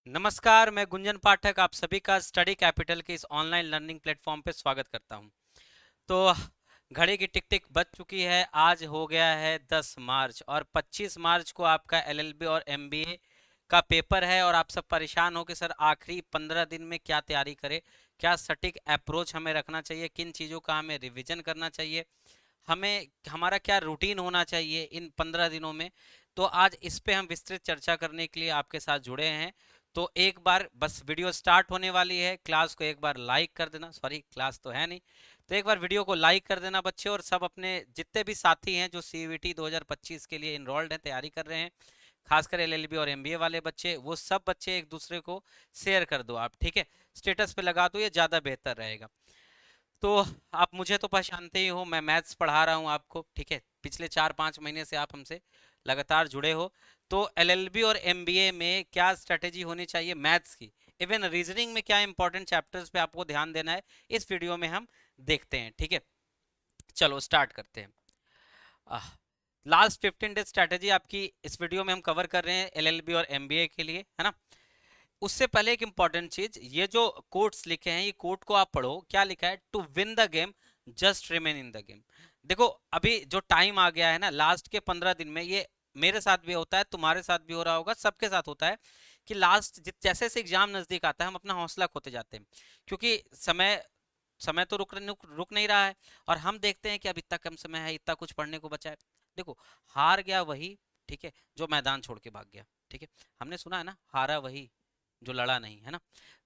नमस्कार, मैं गुंजन पाठक आप सभी का स्टडी कैपिटल के इस ऑनलाइन लर्निंग प्लेटफॉर्म पे स्वागत करता हूं। तो घड़ी की टिक टिक बज चुकी है। आज हो गया है 10 मार्च और 25 मार्च को आपका एलएलबी और एमबीए का पेपर है और आप सब परेशान हो कि सर आखिरी 15 दिन में क्या तैयारी करें, क्या सटीक अप्रोच हमें रखना चाहिए, किन चीज़ों का हमें रिवीजन करना चाहिए, हमें हमारा क्या रूटीन होना चाहिए इन 15 दिनों में। तो आज इस पे हम विस्तृत चर्चा करने के लिए आपके साथ जुड़े हैं। तो एक बार बस वीडियो स्टार्ट होने वाली है, क्लास को एक बार लाइक कर देना, सॉरी क्लास तो है नहीं, तो एक बार वीडियो को लाइक कर देना बच्चे, और सब अपने जितने भी साथी हैं जो सीयूईटी 2025 के लिए इनरोल्ड हैं, तैयारी कर रहे हैं, खासकर एलएलबी और एमबीए वाले बच्चे, वो सब बच्चे एक दूसरे को शेयर कर दो आप, ठीक है, स्टेटस पे लगा दो, ये ज़्यादा बेहतर रहेगा। तो आप मुझे तो पहचानते ही हो, मैं मैथ्स पढ़ा रहा हूँ आपको, ठीक है, पिछले 4-5 महीने से आप हमसे लगातार जुड़े हो। तो एलएलबी और एमबीए में क्या स्ट्रेटेजी होनी चाहिए मैथ्स की, इवन रीजनिंग में क्या इंपॉर्टेंट चैप्टर्स पे आपको ध्यान देना है, इस वीडियो में हम देखते हैं, ठीक है। चलो स्टार्ट करते हैं। लास्ट 15 डेज स्ट्रेटेजी आपकी इस वीडियो में हम कवर कर रहे हैं एलएलबी और एमबीए के लिए, है ना। उससे पहले एक इंपॉर्टेंट चीज, ये जो कोट्स लिखे हैं, ये कोट को आप पढ़ो, क्या लिखा है, to win the game just remain in the game. देखो अभी जो टाइम आ गया है ना, लास्ट के 15 दिन में, ये मेरे साथ भी होता है, तुम्हारे साथ भी हो रहा होगा, सबके साथ होता है कि लास्ट जैसे जैसे एग्जाम नजदीक आता है हम अपना हौसला खोते जाते हैं, क्योंकि समय समय तो रुक नहीं रहा है, और हम देखते हैं कि अब इतना कम समय है, इतना कुछ पढ़ने को बचा है। देखो, हार गया वही, ठीक है, जो मैदान छोड़ के भाग गया, ठीक है। हमने सुना है ना, हारा वही जो लड़ा नहीं, है ना।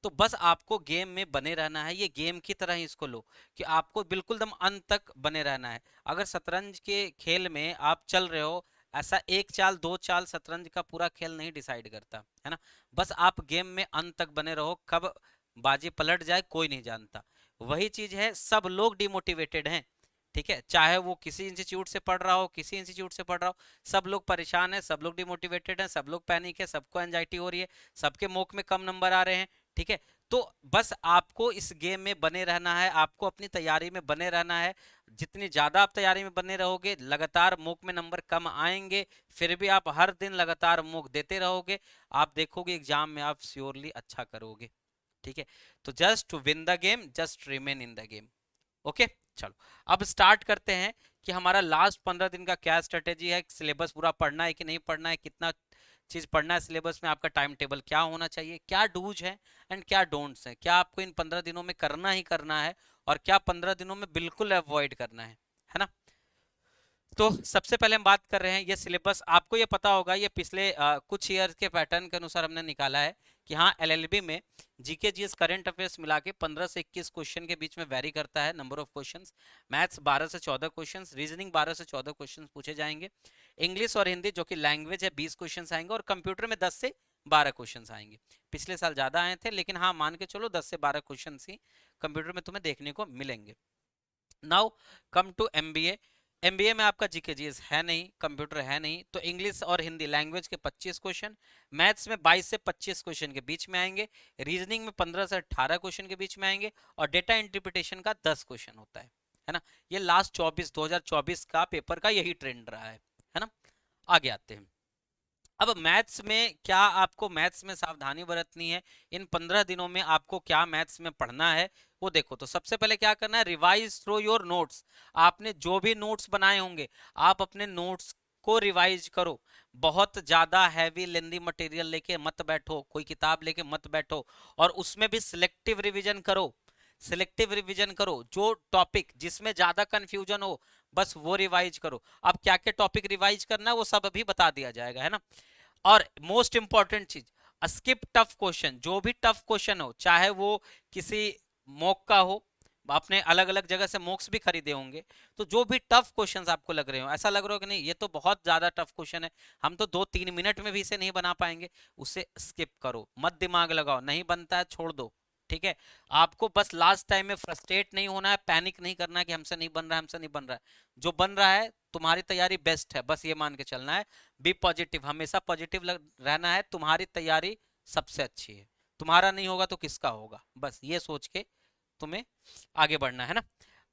तो बस आपको गेम में बने रहना है, ये गेम की तरह ही इसको लो, कि आपको बिल्कुल दम अंत तक बने रहना है। अगर शतरंज के खेल में आप चल रहे हो, ऐसा एक चाल दो चाल शतरंज का पूरा खेल नहीं डिसाइड करता, है ना। बस आप गेम में अंत तक बने रहो, कब बाजी पलट जाए कोई नहीं जानता। वही चीज है, सब लोग डिमोटिवेटेड हैं, ठीक है, चाहे वो किसी इंस्टीट्यूट से पढ़ रहा हो, किसी इंस्टीट्यूट से पढ़ रहा हो, सब लोग परेशान है, सब लोग डिमोटिवेटेड हैं, सब लोग पैनिक है, सबको एंजाइटी हो रही है, सबके मॉक में कम नंबर आ रहे हैं, ठीक है। तो बस आपको इस गेम में बने रहना है, आपको अपनी तैयारी में बने रहना है। जितनी ज्यादा आप तैयारी में बने रहोगे, लगातार मॉक में नंबर कम आएंगे, फिर भी आप हर दिन लगातार मॉक देते रहोगे, आप देखोगे एग्जाम में आप श्योरली अच्छा करोगे, ठीक है। तो just to win the game just remain in the game. Okay, चलो अब स्टार्ट करते हैं कि हमारा लास्ट 15 दिन का क्या स्ट्रेटेजी है, सिलेबस पूरा पढ़ना है कि नहीं पढ़ना है, कितना चीज पढ़ना है सिलेबस में, आपका टाइम टेबल क्या होना चाहिए, क्या डूज है एंड क्या डोंट्स है, क्या आपको इन 15 दिनों में करना ही करना है और क्या 15 दिनों में बिल्कुल अवॉइड करना है ना। तो सबसे पहले हम बात कर रहे हैं, ये सिलेबस आपको ये पता होगा, ये पिछले कुछ ईयर्स के पैटर्न के अनुसार हमने निकाला है कि हाँ, एलएलबी में जीके जीएस करंट अफेयर्स मिला के 15 से 21 क्वेश्चन के बीच में वेरी करता है नंबर ऑफ क्वेश्चंस। मैथ्स 12 से 14 क्वेश्चंस, रीजनिंग 12 से 14 क्वेश्चंस पूछे जाएंगे। इंग्लिश और हिंदी जो कि लैंग्वेज है 20 क्वेश्चंस आएंगे, और कंप्यूटर में 10 से 12 क्वेश्चंस आएंगे। पिछले साल ज्यादा आए थे, लेकिन हाँ मान के चलो 10 से 12 क्वेश्चन ही कंप्यूटर में तुम्हें देखने को मिलेंगे। Now come to MBA. MBA में आपका जीके जीएस है नहीं, कंप्यूटर है नहीं, तो इंग्लिश और हिंदी लैंग्वेज के 25 क्वेश्चन, मैथ्स में 22 से 25 क्वेश्चन के बीच में आएंगे, रीजनिंग में 15 से 18 क्वेश्चन के बीच में आएंगे, और डेटा इंटरप्रिटेशन का 10 क्वेश्चन होता है ना। ये लास्ट 2024 का पेपर का यही ट्रेंड रहा है ना। आगे आते हैं। अब मैथ्स में क्या आपको मैथ्स में सावधानी बरतनी है, इन 15 दिनों में आपको क्या मैथ्स में पढ़ना है, वो देखो। तो सबसे पहले क्या करना है, रिवाइज थ्रू योर नोट्स। आपने जो भी नोट्स बनाए होंगे, आप अपने नोट्स को रिवाइज करो। बहुत ज्यादा हैवी लेंदी मटेरियल लेके मत बैठो, कोई किताब लेके मत बैठो, और उसमें भी सिलेक्टिव रिवीजन करो। सिलेक्टिव रिवीजन करो, जो टॉपिक जिसमें ज्यादा कंफ्यूजन हो बस वो रिवाइज करो। अब क्या क्या टॉपिक रिवाइज करना है वो सब अभी बता दिया जाएगा, है ना। और मोस्ट इंपॉर्टेंट चीज, स्किप टफ क्वेश्चन। जो भी टफ क्वेश्चन हो, चाहे वो किसी मॉक का हो, आपने अलग अलग जगह से मॉक्स भी खरीदे होंगे, तो जो भी टफ क्वेश्चंस आपको लग रहे हो, ऐसा लग रहा हो कि नहीं ये तो बहुत ज्यादा टफ क्वेश्चन है, हम तो 2-3 मिनट में भी इसे नहीं बना पाएंगे, उसे स्किप करो, मत दिमाग लगाओ, नहीं बनता है छोड़ दो, ठीक है। आपको बस लास्ट टाइम में फ्रस्ट्रेट नहीं होना है, पैनिक नहीं करना है कि हमसे नहीं बन रहा है, हमसे नहीं बन रहा है। जो बन रहा है तुम्हारी तैयारी बेस्ट है, बस ये मान के चलना है। बी पॉजिटिव, हमेशा पॉजिटिव रहना है, तुम्हारी तैयारी सबसे अच्छी है, तुम्हारा नहीं होगा तो किसका होगा, बस ये सोच के तुम्हें आगे बढ़ना है ना।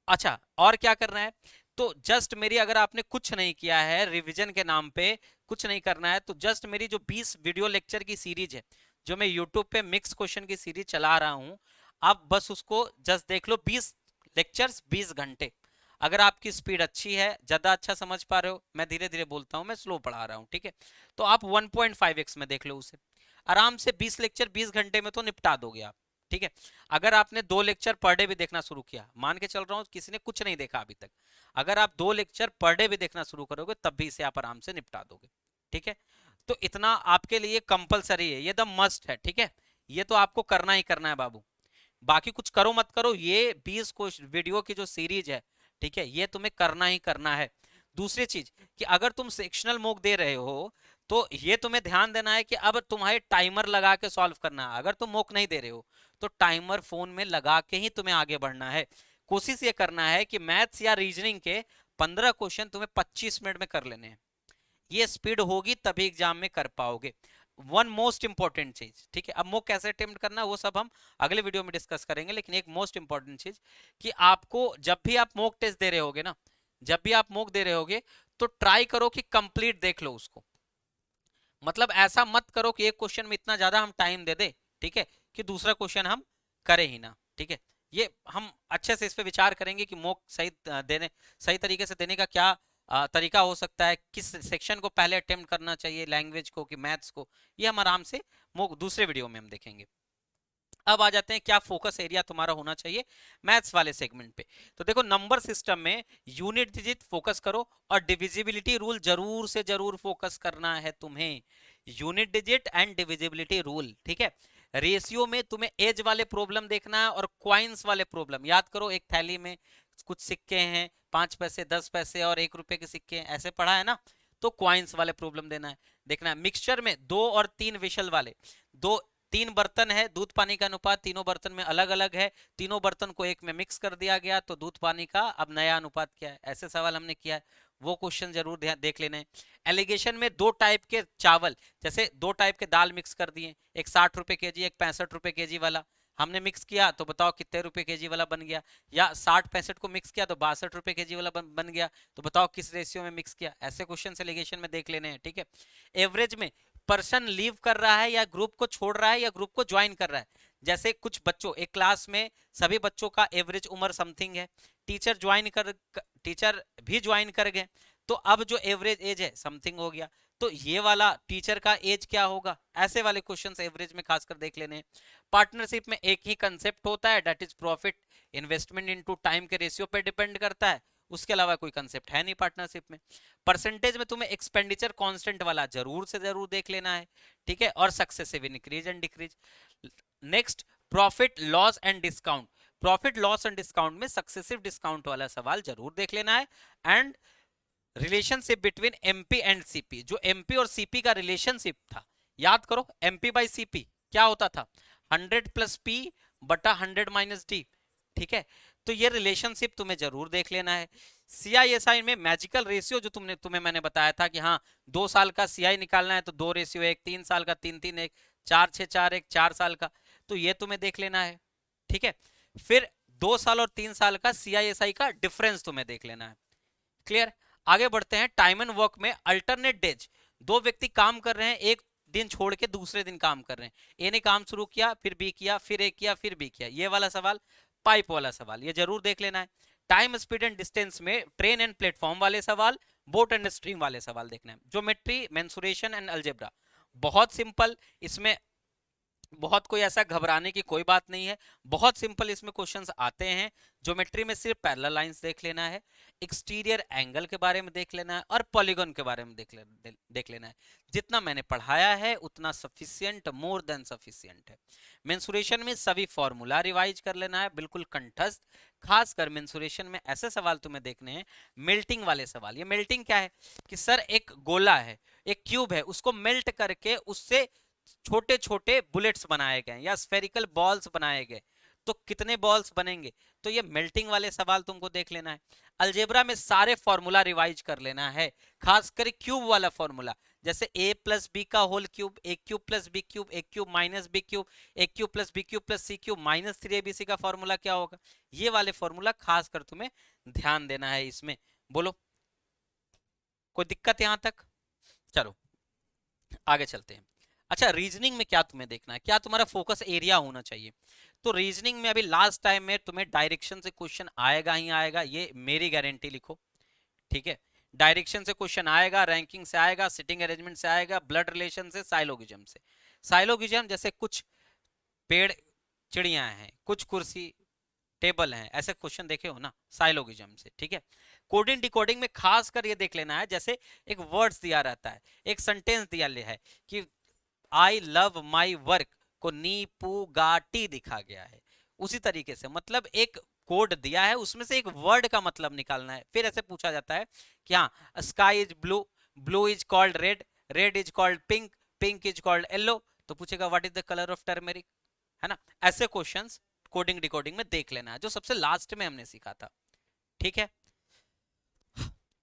अच्छा, और क्या करना है, तो जस्ट मेरी, अगर आपने कुछ नहीं किया है रिवीजन के नाम पे, कुछ नहीं करना है, तो जस्ट मेरी जो 20 वीडियो लेक्चर की सीरीज है, जो मैं यूट्यूब पे मिक्स क्वेश्चन की सीरीज चला रहा हूं, आप बस उसको जस्ट देख लो। 20 लेक्चर्स 20 घंटे। अगर आपकी स्पीड अच्छी है, ज्यादा अच्छा समझ पा रहे हो, मैं धीरे धीरे बोलता हूं, मैं स्लो पढ़ा रहा हूं, ठीक है, तो आप 1.5x में देख लो उसे। आराम से 20 लेक्चर 20 घंटे में तो निपटा दोगे आप, ठीक है। अगर आपने 2 लेक्चर पर डे भी देखना शुरू किया, मान के चल रहा हूं किसी ने कुछ नहीं देखा अभी तक, अगर आप 2 लेक्चर पर डे भी देखना शुरू करोगे तब भी इसे आप आराम से निपटा दोगे, ठीक है। तो इतना आपके लिए कंपलसरी है, ये द मस्ट है, ठीक है। ये तो आपको करना ही करना है बाबू। बाकी कुछ करो मत करो, ये 20 वीडियो की जो सीरीज है, ठीक है, ये तुम्हें करना ही करना है। दूसरी चीज कि अगर तुम सेक्शनल मॉक दे रहे हो तो ये तुम्हें ध्यान देना है कि अब तुम्हारे टाइमर लगा के सॉल्व करना है। अगर तुम मॉक नहीं दे रहे हो तो टाइमर फोन में लगा के ही तुम्हें आगे बढ़ना है। कोशिश ये करना है कि मैथ्स या रीजनिंग के 15 क्वेश्चन तुम्हें 25 मिनट में कर लेने हैं। ये स्पीड होगी तभी एग्जाम में कर पाओगे। वन मोस्ट इंपॉर्टेंट चीज, ठीक है, अब मॉक कैसे अटेम्प्ट करना है वो सब हम अगले वीडियो में डिस्कस करेंगे, लेकिन एक मोस्ट इंपॉर्टेंट चीज कि आपको जब भी आप मॉक टेस्ट दे रहे होगे ना, जब भी आप मॉक दे रहे होगे तो ट्राई करो कि कंप्लीट देख लो उसको। मतलब ऐसा मत करो कि एक क्वेश्चन में इतना ज्यादा हम टाइम दे दे, ठीक है, कि दूसरा क्वेश्चन हम करें ही ना, ठीक है। ये हम अच्छे से इस पे विचार करेंगे कि मॉक सही देने, सही तरीके से देने का क्या तरीका हो सकता है, किस सेक्शन को पहले अटेम्प्ट करना चाहिए, लैंग्वेज को कि मैथ्स को, ये हम आराम से मॉक दूसरे वीडियो में हम देखेंगे। अब आ जाते हैं क्या फोकस एरिया तुम्हारा होना चाहिए मैथ्स वाले सेगमेंट पे। तो देखो नंबर सिस्टम में यूनिट डिजिट फोकस करो और डिविजिबिलिटी रूल जरूर से जरूर फोकस करना है तुम्हें। Unit digit and divisibility rule, ठीक है। रेशियो में तुम्हें एज वाले प्रॉब्लम देखना है और क्वाइंस वाले प्रॉब्लम याद करो। एक थैली में कुछ सिक्के हैं, 5 पैसे 10 पैसे और 1 रुपए के सिक्के हैं, ऐसे पढ़ा है ना, तो क्वाइंस वाले प्रॉब्लम देना है, देखना है। मिक्सचर में 2 और 3 विशल वाले, दो 3 बर्तन है, दूध पानी का अनुपात तीनों बर्तन में अलग अलग है, तीनों बर्तन को एक में मिक्स कर दिया गया तो दूध पानी का अब नया अनुपात क्या है, ऐसे सवाल हमने किया है, वो क्वेश्चन जरूर देख लेने। एलिगेशन में 2 टाइप के चावल, जैसे 2 टाइप के दाल मिक्स कर दिए, एक 60 रुपए केजी, एक 65 रुपए केजी वाला, हमने मिक्स किया तो बताओ कितने रुपए केजी वाला बन गया, या 60-65 को मिक्स किया तो 62 रुपए केजी वाला बन गया, तो बताओ किस रेशियो में मिक्स किया। ऐसे क्वेश्चन एलिगेशन में देख लेने हैं, ठीक है। एवरेज में पर्सन लीव कर रहा है या ग्रुप को छोड़ रहा है या ग्रुप को ज्वाइन कर रहा है। जैसे कुछ बच्चों, एक क्लास में सभी बच्चों का एवरेज उम्र समथिंग है, टीचर भी ज्वाइन कर गए, तो अब जो एवरेज एज है समथिंग हो गया, तो ये वाला टीचर का एज क्या होगा, ऐसे वाले क्वेश्चंस एवरेज में खासकर देख लेने हैं। पार्टनरशिप में एक ही कंसेप्ट होता है, that is profit investment into time के रेशियो पे डिपेंड करता है, उसके अलावा कोई कंसेप्ट है नहीं पार्टनरशिप में। परसेंटेज में तुम्हें एक्सपेंडिचर कांस्टेंट वाला जरूर से जरूर देख लेना है, ठीक है, और successive increase and decrease. Next, profit loss and discount. Profit loss and discount में सक्सेसिव डिस्काउंट वाला सवाल जरूर देख लेना है। And relationship between MP and CP, जो एमपी और सीपी का रिलेशनशिप था, याद करो एमपी बाई सीपी क्या होता था, 100 प्लस पी बटा 100 माइनस डी, ठीक है। तो ये रिलेशनशिप तुम्हें जरूर देख लेना है। सीआईएसआई में मैजिकल रेशियो जो तुम्हें मैंने बताया था कि हाँ 2 साल का सीआई निकालना है तो 2 रेशियो 1, 3 साल का 3, 3, 1, 4, 6, 4, 1, 4 साल का, तो ये तुम्हें देख लेना है, ठीक है। फिर 2 साल और 3 साल का सीआईएसआई का डिफरेंस तुम्हें देख लेना है। क्लियर। आगे बढ़ते हैं। टाइम एंड वर्क में अल्टरनेट डेज, 2 व्यक्ति काम कर रहे हैं, एक दिन छोड़ के दूसरे दिन काम कर रहे हैं, ए ने काम शुरू किया फिर बी किया फिर ए किया फिर बी किया, ये वाला सवाल, पाइप वाला सवाल, ये जरूर देख लेना है। टाइम स्पीड एंड डिस्टेंस में ट्रेन एंड प्लेटफॉर्म वाले सवाल, बोट एंड स्ट्रीम वाले सवाल देखना है। ज्योमेट्री, मेंसुरेशन एंड अलजेब्रा, बहुत सिंपल, इसमें बहुत कोई ऐसा घबराने की कोई बात नहीं है, बहुत सिंपल इसमें क्वेश्चंस आते हैं। ज्योमेट्री में सिर्फ पैरेलल लाइंस देख लेना है, एक्सटीरियर एंगल के बारे में देख लेना है और पॉलीगन के बारे में देख लेना है। जितना मैंने पढ़ाया है उतना सफिशियंट, मोर देन सफिशियंट है। मेंसुरेशन में सभी फॉर्मूला रिवाइज कर लेना है बिल्कुल कंठस्थ। खासकर मेंसुरेशन में ऐसे सवाल तुम्हें देखने हैं, मेल्टिंग वाले सवाल। ये मेल्टिंग क्या है कि सर एक गोला है, एक क्यूब है, उसको मेल्ट करके उससे छोटे छोटे बुलेट्स बनाए गए या स्फेरिकल बॉल्स बनाए गए, तो कितने बॉल्स बनेंगे, तो ये मेल्टिंग वाले सवाल तुमको देख लेना है। अलजेब्रा में सारे फॉर्मूला रिवाइज कर लेना है, खासकर क्यूब वाला फॉर्मूला, जैसे a प्लस बी का whole cube, A cube plus B cube, A cube minus B cube, A cube plus B cube plus C cube minus 3abc का फॉर्मूला क्या होगा, ये वाले फॉर्मूला खासकर तुम्हें ध्यान देना है इसमें। बोलो कोई दिक्कत यहां तक? चलो आगे चलते हैं। अच्छा, रीजनिंग में क्या तुम्हें देखना है, क्या तुम्हारा फोकस एरिया होना चाहिए। तो रीजनिंग में अभी लास्ट टाइम में तुम्हें डायरेक्शन से क्वेश्चन आएगा ही आएगा, ये मेरी गारंटी लिखो। ठीक है, डायरेक्शन से क्वेश्चन आएगा, रैंकिंग से आएगा, सिटिंग अरेंजमेंट से आएगा, ब्लड रिलेशन से, साइलोगिज्म से। साइलोगिज्म जैसे कुछ पेड़ चिड़िया हैं, कुछ कुर्सी टेबल हैं, ऐसे क्वेश्चन देखे हो ना साइलोगिज्म से। ठीक है, कोडिंग डिकोडिंग में खास कर ये देख लेना है, जैसे एक वर्ड्स दिया रहता है, एक सेंटेंस दिया ले है कि आई लव माई वर्क को नी पू गाटी दिखा गया है, उसी तरीके से मतलब एक कोड दिया है, उसमें से एक वर्ड का मतलब निकालना है। फिर ऐसे पूछा जाता है कि हाँ, sky is blue, blue is called red, red is called pink, pink is called yellow, तो पूछेगा what is the colour of turmeric, है ना। ऐसे क्वेश्चंस कोडिंग डिकोडिंग में देख लेना है, जो सबसे लास्ट में हमने सीखा था। ठीक है,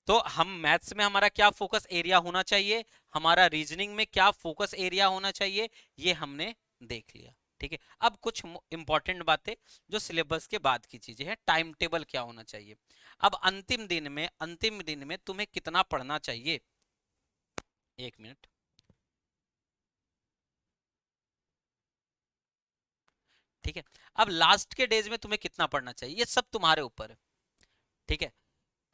तो हम मैथ्स में हमारा क्या फोकस एरिया होना चाहिए, हमारा रीजनिंग में क्या फोकस एरिया होना चाहिए, ये हमने देख लिया। ठीक है, अब कुछ इंपॉर्टेंट बातें जो सिलेबस के बाद की चीजें हैं, टाइम टेबल क्या होना चाहिए। अब अंतिम दिन में तुम्हें कितना पढ़ना चाहिए, एक मिनट। ठीक है, अब लास्ट के डेज में तुम्हें कितना पढ़ना चाहिए, ये सब तुम्हारे ऊपर है। ठीक है,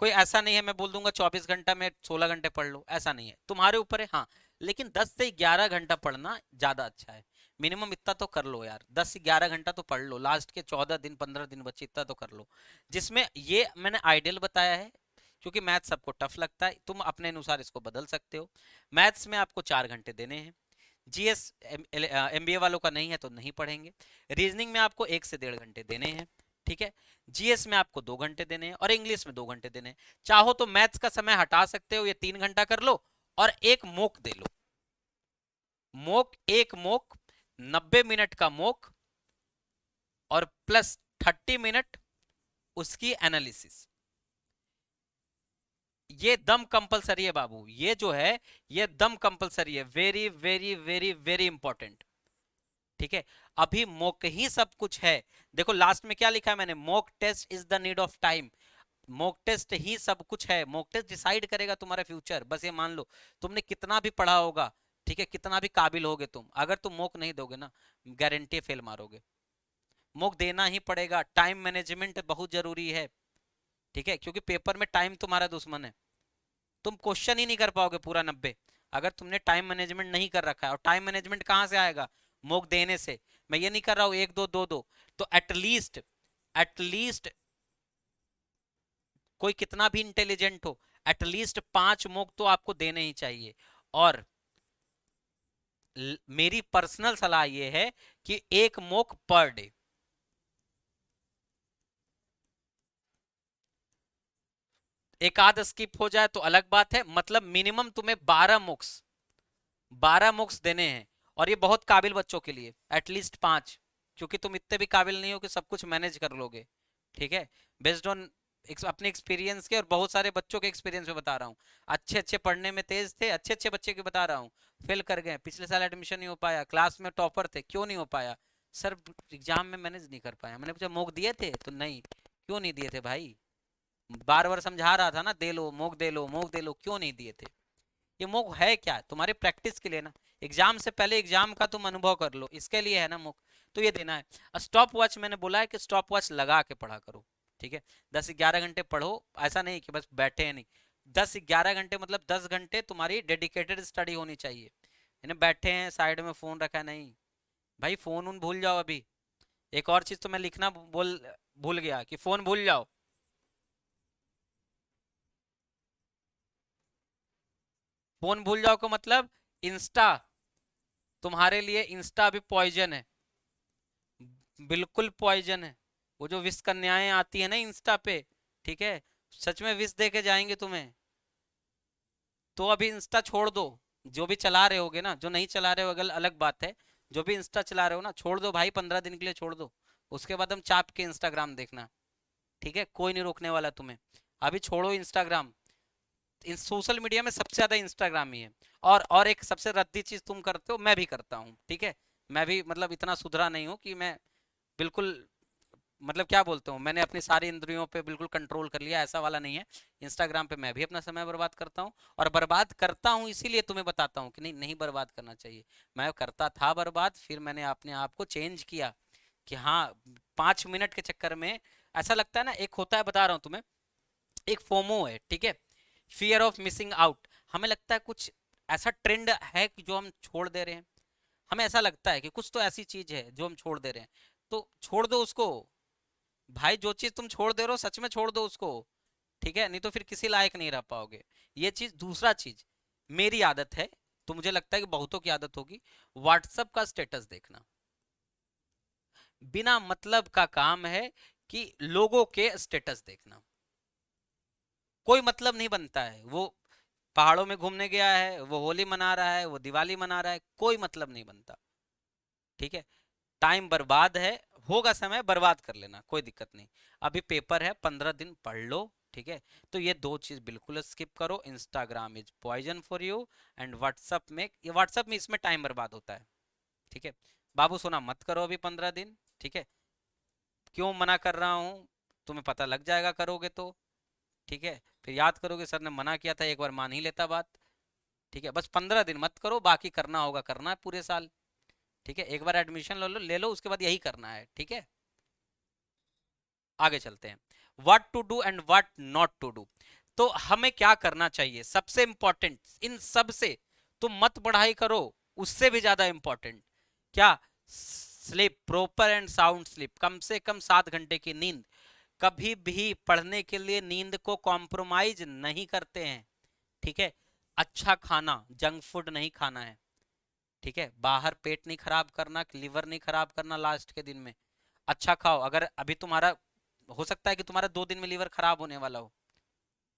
कोई ऐसा नहीं है मैं बोल दूंगा 24 घंटा में 16 घंटे पढ़ लो, ऐसा नहीं है, तुम्हारे ऊपर है। हाँ, लेकिन 10 से 11 घंटा पढ़ना ज्यादा अच्छा है। मिनिमम इतना तो कर लो यार, 10 से 11 घंटा तो पढ़ लो, लास्ट के 14 दिन 15 दिन बच्चे इतना तो कर लो। जिसमें ये मैंने आइडियल बताया है, क्योंकि मैथ सबको टफ लगता है, तुम अपने अनुसार इसको बदल सकते हो। मैथ्स में आपको 4 घंटे देने हैं, जीएस एमबीए वालों का नहीं है तो नहीं पढ़ेंगे। रीजनिंग में आपको 1 से 1.5 घंटे देने हैं। ठीक है, जीएस में आपको 2 घंटे देने हैं, और इंग्लिश में 2 घंटे देने हैं। चाहो तो मैथ्स का समय हटा सकते हो, ये 3 घंटा कर लो, और एक मोक दे लो। एक मोक 90 मिनट का मोक, और प्लस 30 मिनट उसकी एनालिसिस। ये दम कंपलसरी है बाबू, ये जो है ये दम कंपलसरी है, very very very very important. ठीक है, अभी मॉक ही सब कुछ है। देखो लास्ट में क्या लिखा है मैंने, mock test is the need of time. Mock test ही सब कुछ है, मॉक टेस्ट डिसाइड करेगा तुम्हारा फ्यूचर, बस ये मान लो। तुमने कितना भी पढ़ा होगा, ठीक है, कितना भी काबिल होगे तुम, अगर तुम मॉक नहीं दोगे ना, गारंटी फेल मारोगे। मॉक देना ही पड़ेगा, टाइम मैनेजमेंट बहुत जरूरी है। ठीक है, क्योंकि पेपर में टाइम तुम्हारा दुश्मन है, तुम क्वेश्चन ही नहीं कर पाओगे पूरा 90, अगर तुमने टाइम मैनेजमेंट नहीं कर रखा है। और टाइम मैनेजमेंट कहाँ से आएगा, मॉक देने से। मैं ये नहीं कर रहा हूँ एक दो दो दो, तो एटलीस्ट कोई कितना भी इंटेलिजेंट हो, एटलीस्ट 5 मॉक तो आपको देने ही चाहिए। और मेरी पर्सनल सलाह ये है कि एक मॉक पर डे। एक आध स्किप हो जाए तो अलग बात है, मतलब मिनिमम तुम्हें 12 मुक्स देने हैं। और ये बहुत काबिल बच्चों के लिए, एटलीस्ट 5, क्योंकि तुम इतने भी काबिल नहीं हो कि सब कुछ मैनेज कर लोगे। ठीक है, बेस्ड ऑन अपने एक्सपीरियंस के और बहुत सारे बच्चों के एक्सपीरियंस में बता रहा हूँ। अच्छे अच्छे पढ़ने में तेज थे, अच्छे अच्छे बच्चे की बता रहा हूँ, फेल कर गए, पिछले साल एडमिशन नहीं हो पाया, क्लास में टॉपर थे, क्यों नहीं हो पाया सर, एग्जाम में मैनेज नहीं कर पाया। मैंने पूछा मॉक दिए थे, तो नहीं, क्यों नहीं दिए थे भाई, बार बार समझा रहा था ना, दे लो मॉक, दे लो मॉक, दे लो, क्यों नहीं दिए थे। ये मोक है क्या, तुम्हारे प्रैक्टिस के लिए ना, एग्जाम से पहले एग्जाम का तुम अनुभव कर लो, इसके लिए है ना मोक, तो ये देना है। स्टॉप वॉच मैंने बोला है कि स्टॉप वॉच लगा के पढ़ा करो। ठीक है, 10 से 11 घंटे पढ़ो, ऐसा नहीं कि बस बैठे हैं, नहीं, 10 से 11 घंटे मतलब 10 घंटे तुम्हारी डेडिकेटेड स्टडी होनी चाहिए। यानी बैठे हैं साइड में फोन रखा है, नहीं भाई, फोन उन भूल जाओ अभी। एक और चीज तो मैं लिखना भूल गया कि फोन भूल जाओ। फोन भूल जाओ का मतलब, इंस्टा, तुम्हारे लिए इंस्टा अभी पॉइजन है, बिल्कुल पॉइजन है। वो जो विष कन्याएं आती है ना इंस्टा पे, ठीक है, सच में विष दे के जाएंगे तुम्हें। तो अभी इंस्टा छोड़ दो, जो भी चला रहे होगे ना, जो नहीं चला रहे हो अगल अलग बात है, जो भी इंस्टा चला रहे हो ना, छोड़ दो भाई, 15 दिन के लिए छोड़ दो, उसके बाद हम चाप के इंस्टाग्राम देखना। ठीक है, कोई नहीं रोकने वाला तुम्हें, अभी छोड़ो इंस्टाग्राम। सोशल मीडिया में सबसे ज्यादा इंस्टाग्राम ही है। और एक सबसे रद्दी चीज तुम करते हो, मैं भी करता हूँ। ठीक है, मैं भी मतलब इतना सुधरा नहीं हूँ कि मैं बिल्कुल मतलब क्या बोलते हूँ, मैंने अपनी सारी इंद्रियों पे बिल्कुल कंट्रोल कर लिया, ऐसा वाला नहीं है। इंस्टाग्राम पे मैं भी अपना समय बर्बाद करता हूँ, और बर्बाद करता हूँ इसीलिए तुम्हें बताता हूँ कि नहीं, नहीं बर्बाद करना चाहिए। मैं करता था बर्बाद, फिर मैंने अपने आप को चेंज किया कि हाँ, 5 मिनट के चक्कर में ऐसा लगता है ना, एक होता है, बता रहा हूँ तुम्हें, एक फोमो है, ठीक है, फियर ऑफ मिसिंग आउट। हमें लगता है कुछ ऐसा ट्रेंड है कि जो हम छोड़ दे रहे हैं, हमें ऐसा लगता है कि कुछ तो ऐसी चीज है जो हम छोड़ दे रहे हैं, तो छोड़ दो उसको भाई। जो चीज तुम छोड़ दे रहे हो सच में छोड़ दो उसको, ठीक है, नहीं तो फिर किसी लायक नहीं रह पाओगे। ये चीज, दूसरा चीज, मेरी आदत है, तो मुझे लगता है कि बहुतों की आदत होगी, व्हाट्सएप का स्टेटस देखना। बिना मतलब का काम है कि लोगों के स्टेटस देखना, कोई मतलब नहीं बनता है। वो पहाड़ों में घूमने गया है, वो होली मना रहा है, वो दिवाली मना रहा है, कोई मतलब नहीं बनता, ठीक है। टाइम बर्बाद है, होगा समय बर्बाद कर लेना, कोई दिक्कत नहीं। अभी पेपर है, 15 दिन पढ़ लो, ठीक है। तो ये दो चीज बिल्कुल स्किप करो। Instagram is poison for you, and WhatsApp में इसमें टाइम बर्बाद होता है, ठीक है। बाबू सोना मत करो अभी 15 दिन, ठीक है। क्यों मना कर रहा हूँ, तुम्हें पता लग जाएगा करोगे तो, ठीक है। फिर याद करोगे सर ने मना किया था, एक बार मान ही लेता बात, ठीक है। बस 15 दिन मत करो, बाकी करना होगा करना है पूरे साल, ठीक है। एक बार एडमिशन ले लो, उसके बाद यही करना है, ठीक है। आगे चलते हैं, what to do and what not to do. तो हमें क्या करना चाहिए, सबसे इंपॉर्टेंट इन सब से, तुम मत पढ़ाई करो, उससे भी ज्यादा इंपॉर्टेंट क्या, sleep, proper and sound sleep, कम से कम 7 घंटे की नींद। कभी भी पढ़ने के लिए नींद को कॉम्प्रोमाइज नहीं करते हैं, ठीक है। अच्छा खाना, जंक फूड नहीं खाना है, ठीक है। बाहर पेट नहीं खराब करना, लिवर नहीं खराब करना लास्ट के दिन में। अच्छा खाओ, अगर अभी तुम्हारा, हो सकता है कि तुम्हारा 2 दिन में लीवर खराब होने वाला हो,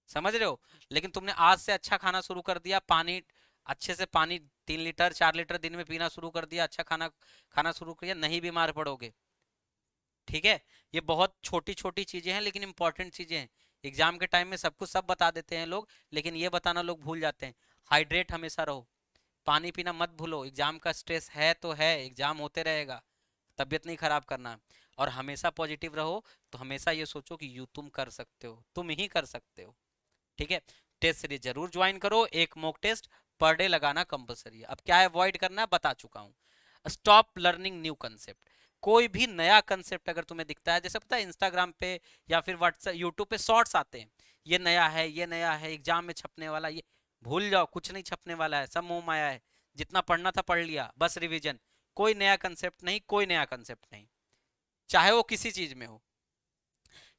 समझ रहे हो, लेकिन तुमने आज से अच्छा खाना शुरू कर दिया, पानी, अच्छे से पानी 3 लीटर 4 लीटर दिन में पीना शुरू कर दिया, अच्छा खाना खाना शुरू किया, नहीं बीमार पड़ोगे, ठीक है। ये बहुत छोटी छोटी चीजें हैं लेकिन इंपॉर्टेंट चीजें हैं। एग्जाम के टाइम में सब कुछ सब बता देते हैं लोग, लेकिन ये बताना लोग भूल जाते हैं। हाइड्रेट हमेशा रहो, पानी पीना मत भूलो, एग्जाम का स्ट्रेस है तो है, एग्जाम होते रहेगा, तबीयत नहीं खराब करना। और हमेशा पॉजिटिव रहो, तो हमेशा ये सोचो कि यू तुम कर सकते हो, तुम ही कर सकते हो, ठीक है। टेस्ट सीरीज जरूर ज्वाइन करो, एक मॉक टेस्ट पर डे लगाना कंपलसरी है। अब क्या अवॉइड करना है बता चुका हूँ। Stop learning new concept. कोई भी नया कंसेप्ट अगर तुम्हें दिखता है, जैसे पता है इंस्टाग्राम पे या फिर व्हाट्सएप यूट्यूब पे शॉर्ट्स आते हैं, ये नया है, ये नया है, एग्जाम में छपने वाला, ये भूल जाओ, कुछ नहीं छपने वाला है, सब मोह माया है। जितना पढ़ना था पढ़ लिया, बस रिवीजन। कोई नया कंसेप्ट नहीं, कोई नया कंसेप्ट नहीं, चाहे वो किसी चीज में हो।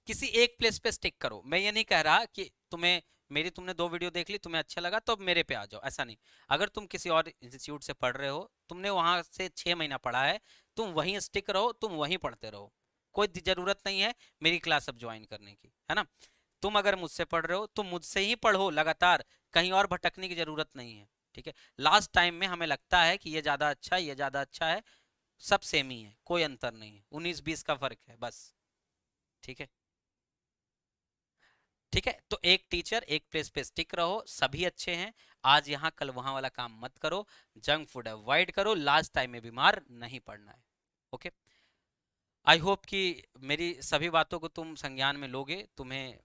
किसी एक प्लेस पे स्टिक करो। मैं ये नहीं कह रहा कि तुम्हें, मेरी तुमने 2 वीडियो देख ली, तुम्हें अच्छा लगा तो अब मेरे पे आ जाओ, ऐसा नहीं। अगर तुम किसी और इंस्टीट्यूट से पढ़ रहे हो, तुमने वहां से 6 महीना पढ़ा है, तुम वहीं स्टिक रहो, तुम वहीं पढ़ते रहो, कोई जरूरत नहीं है मेरी क्लास अब ज्वाइन करने की, है ना। तुम अगर मुझसे पढ़ रहे हो, तुम मुझसे ही पढ़ो लगातार, कहीं और भटकने की जरूरत नहीं है, ठीक है। लास्ट टाइम में हमें लगता है कि ये ज्यादा अच्छा है, ये ज्यादा अच्छा है, सब सेम ही है, कोई अंतर नहीं है, 19-20 का फर्क है बस, ठीक है। ठीक है, तो एक टीचर एक प्लेस पे स्टिक रहो, सभी अच्छे हैं, आज यहाँ कल वहां वाला काम मत करो, जंक फूड अवॉइड करो, लास्ट टाइम में बीमार नहीं पड़ना है, ओके। आई होप कि मेरी सभी बातों को तुम संज्ञान में लोगे, तुम्हें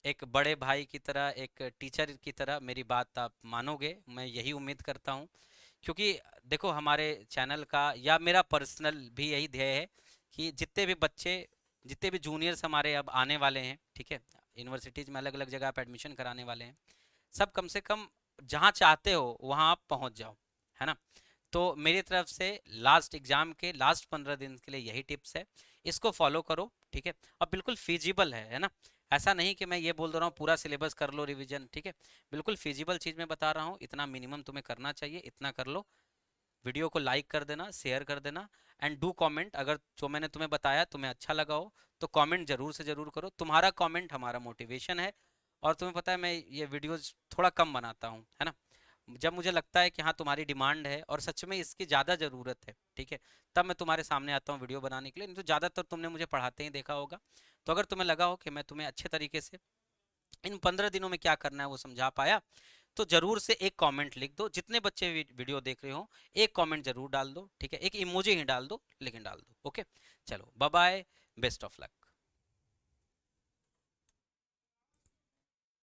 एक बड़े भाई की तरह, एक टीचर की तरह मेरी बात आप मानोगे, मैं यही उम्मीद करता हूँ। क्योंकि देखो, हमारे चैनल का या मेरा पर्सनल भी यही ध्येय है कि जितने भी बच्चे, जितने भी जूनियर्स हमारे अब आने वाले हैं, ठीक है, यूनिवर्सिटीज में अलग अलग जगह आप एडमिशन कराने वाले हैं, सब कम से कम जहाँ चाहते हो वहाँ आप पहुँच जाओ, है ना। तो मेरी तरफ से लास्ट एग्जाम के लास्ट 15 दिन के लिए यही टिप्स है, इसको फॉलो करो, ठीक है। और बिल्कुल फिजिबल है ना, ऐसा नहीं कि मैं ये बोल दे रहा हूँ पूरा सिलेबस कर लो रिवीजन, ठीक है। बिल्कुल फिजिबल चीज मैं बता रहा हूँ, इतना मिनिमम तुम्हें करना चाहिए, इतना कर लो। वीडियो को लाइक कर देना, शेयर कर देना, एंड डू कमेंट, अगर जो मैंने तुम्हें बताया तुम्हें अच्छा लगा हो तो कमेंट जरूर से जरूर करो, तुम्हारा कमेंट हमारा मोटिवेशन है। और तुम्हें पता है मैं ये वीडियोस थोड़ा कम बनाता हूँ, है ना, जब मुझे लगता है कि हाँ तुम्हारी डिमांड है और सच में इसकी ज़्यादा ज़रूरत है, ठीक है, तब मैं तुम्हारे सामने आता हूँ वीडियो बनाने के लिए, नहीं तो ज़्यादातर तुमने मुझे पढ़ाते ही देखा होगा। तो अगर तुम्हें लगा हो कि मैं तुम्हें अच्छे तरीके से इन 15 दिनों में क्या करना है वो समझा पाया, तो जरूर से एक कमेंट लिख दो, जितने बच्चे वीडियो देख रहे हो एक कमेंट जरूर डाल दो, ठीक है, एक इमोजी ही डाल दो लेकिन डाल दो, ओके। चलो bye bye, best of luck.